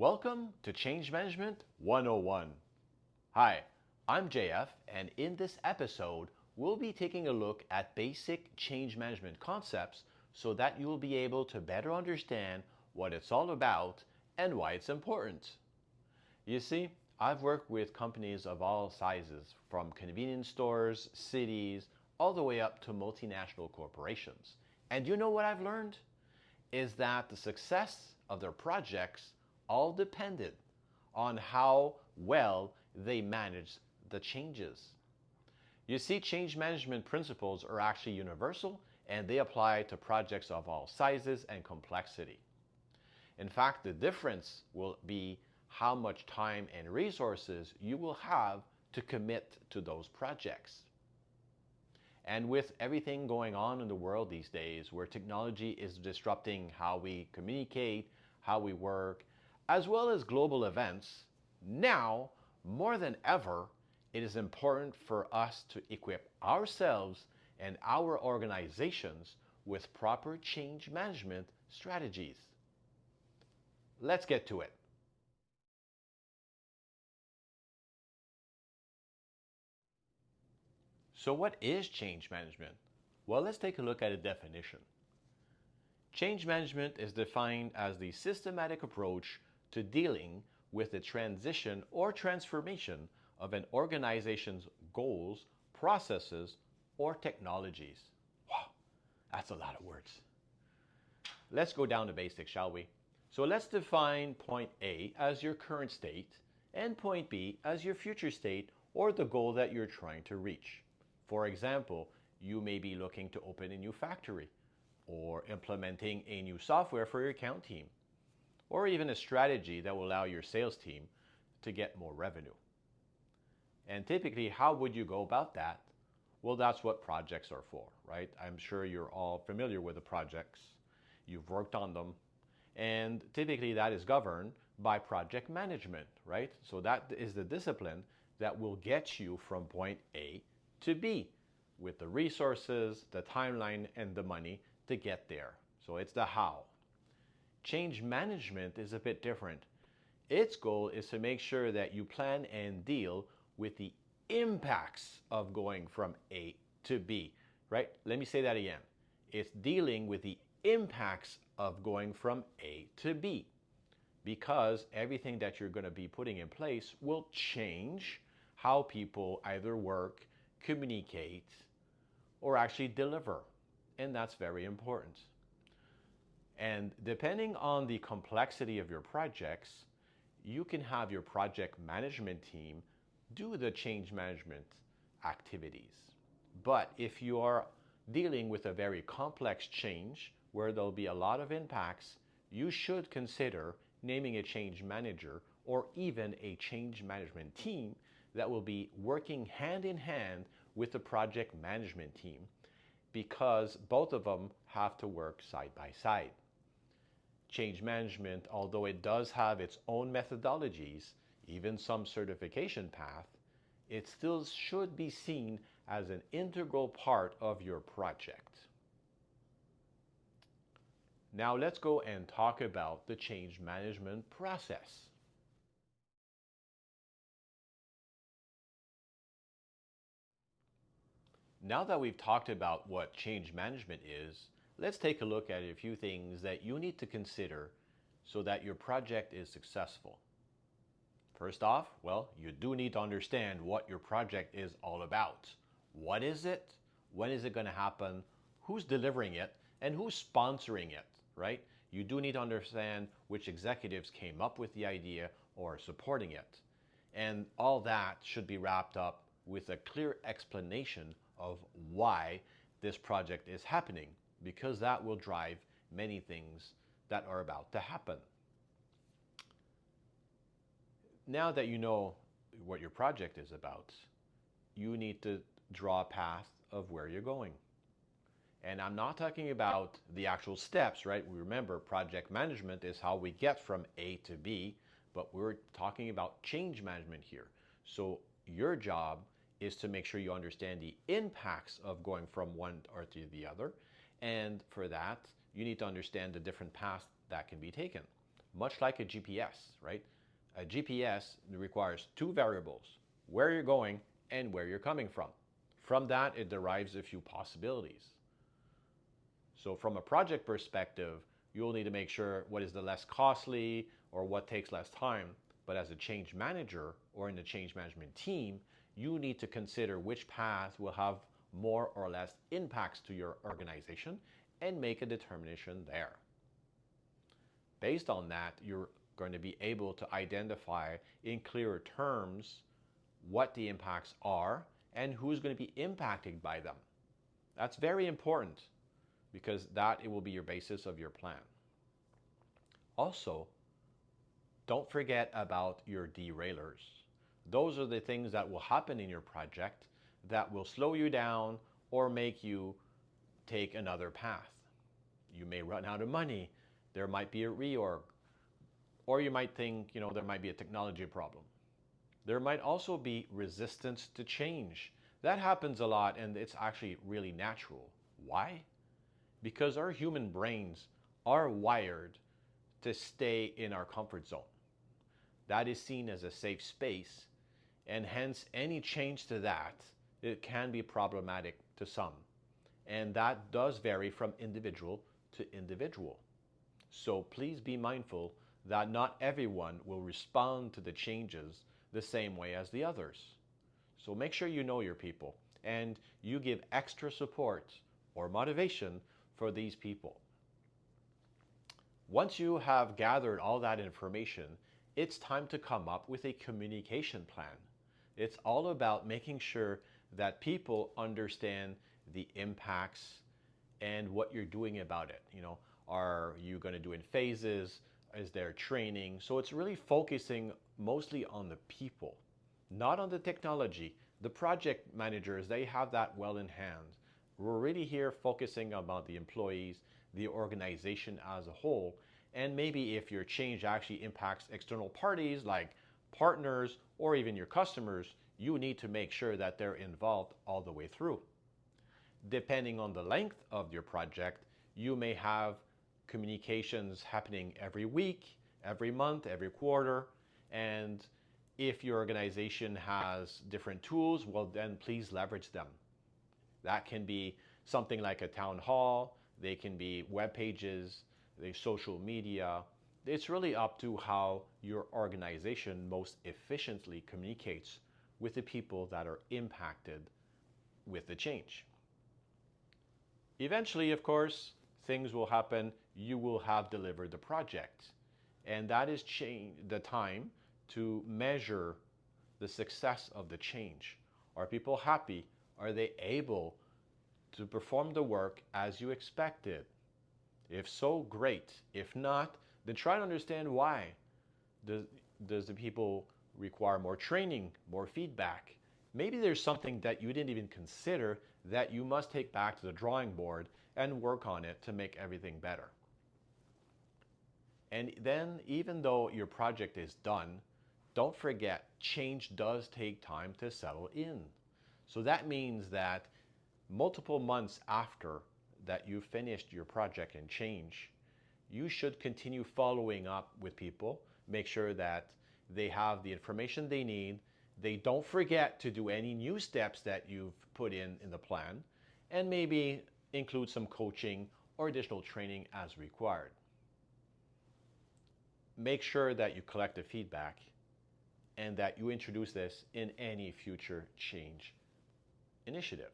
Welcome to Change Management 101. Hi, I'm JF, and in this episode, we'll be taking a look at basic change management concepts so that you'll be able to better understand what it's all about and why it's important. You see, I've worked with companies of all sizes, from convenience stores, cities, all the way up to multinational corporations. And you know what I've learned? Is that the success of their projects all depended on how well they manage the changes. You see, change management principles are actually universal and they apply to projects of all sizes and complexity. In fact, the difference will be how much time and resources you will have to commit to those projects. And with everything going on in the world these days, where technology is disrupting how we communicate, how we work, as well as global events, now more than ever, it is important for us to equip ourselves and our organizations with proper change management strategies. Let's get to it. So what is change management? Well, let's take a look at a definition. Change management is defined as the systematic approach to dealing with the transition or transformation of an organization's goals, processes, or technologies. Wow, that's a lot of words. Let's go down to basics, shall we? So let's define point A as your current state and point B as your future state or the goal that you're trying to reach. For example, you may be looking to open a new factory, or implementing a new software for your account team, or even a strategy that will allow your sales team to get more revenue. And typically, how would you go about that? Well, that's what projects are for, right? I'm sure you're all familiar with the projects. You've worked on them. And typically that is governed by project management, right? So that is the discipline that will get you from point A to B with the resources, the timeline, and the money to get there. So it's the how. Change management is a bit different. Its goal is to make sure that you plan and deal with the impacts of going from A to B, right? Let me say that again. It's dealing with the impacts of going from A to B, because everything that you're going to be putting in place will change how people either work, communicate, or actually deliver. And that's very important. And depending on the complexity of your projects, you can have your project management team do the change management activities. But if you are dealing with a very complex change where there'll be a lot of impacts, you should consider naming a change manager or even a change management team that will be working hand in hand with the project management team, because both of them have to work side by side. Change management, although it does have its own methodologies, even some certification path, it still should be seen as an integral part of your project. Now let's go and talk about the change management process. Now that we've talked about what change management is, let's take a look at a few things that you need to consider so that your project is successful. First off, well, you do need to understand what your project is all about. What is it? When is it going to happen? Who's delivering it? And who's sponsoring it, right? You do need to understand which executives came up with the idea or are supporting it. And all that should be wrapped up with a clear explanation of why this project is happening, because that will drive many things that are about to happen. Now that you know what your project is about, you need to draw a path of where you're going. And I'm not talking about the actual steps, right? Remember, project management is how we get from A to B, but we're talking about change management here. So your job is to make sure you understand the impacts of going from one or to the other. And for that, you need to understand the different paths that can be taken. much like a GPS, right? A GPS requires two variables, where you're going and where you're coming from. From that, it derives a few possibilities. So from a project perspective, you'll need to make sure what is the less costly or what takes less time. But as a change manager or in the change management team, you need to consider which path will have more or less impacts to your organization and make a determination there. Based on that, you're going to be able to identify in clearer terms what the impacts are and who's going to be impacted by them. That's very important because it will be your basis of your plan. Also, don't forget about your derailers. Those are the things that will happen in your project that will slow you down or make you take another path. You may run out of money, there might be a reorg, or you might think, there might be a technology problem. There might also be resistance to change. That happens a lot, and it's actually really natural. Why? Because our human brains are wired to stay in our comfort zone. That is seen as a safe space, and hence any change to that, it can be problematic to some. And that does vary from individual to individual. So please be mindful that not everyone will respond to the changes the same way as the others. So make sure you know your people and you give extra support or motivation for these people. Once you have gathered all that information, it's time to come up with a communication plan. It's all about making sure that people understand the impacts and what you're doing about it. Are you going to do in phases? Is there training? So it's really focusing mostly on the people, not on the technology. The project managers, they have that well in hand. We're really here focusing about the employees, the organization as a whole, and maybe if your change actually impacts external parties like partners or even your customers, you need to make sure that they're involved all the way through. Depending on the length of your project, you may have communications happening every week, every month, every quarter, and if your organization has different tools, well then please leverage them. That can be something like a town hall, they can be web pages, the social media. It's really up to how your organization most efficiently communicates with the people that are impacted with the change. Eventually, of course, things will happen. You will have delivered the project. And that is the time to measure the success of the change. Are people happy? Are they able to perform the work as you expected? If so, great. If not, then try to understand why. Does the people require more training, more feedback? Maybe there's something that you didn't even consider that you must take back to the drawing board and work on it to make everything better. And then, even though your project is done, don't forget, change does take time to settle in. So that means that multiple months after that you've finished your project and change, you should continue following up with people, make sure that they have the information they need, they don't forget to do any new steps that you've put in the plan, and maybe include some coaching or additional training as required. Make sure that you collect the feedback and that you introduce this in any future change initiative.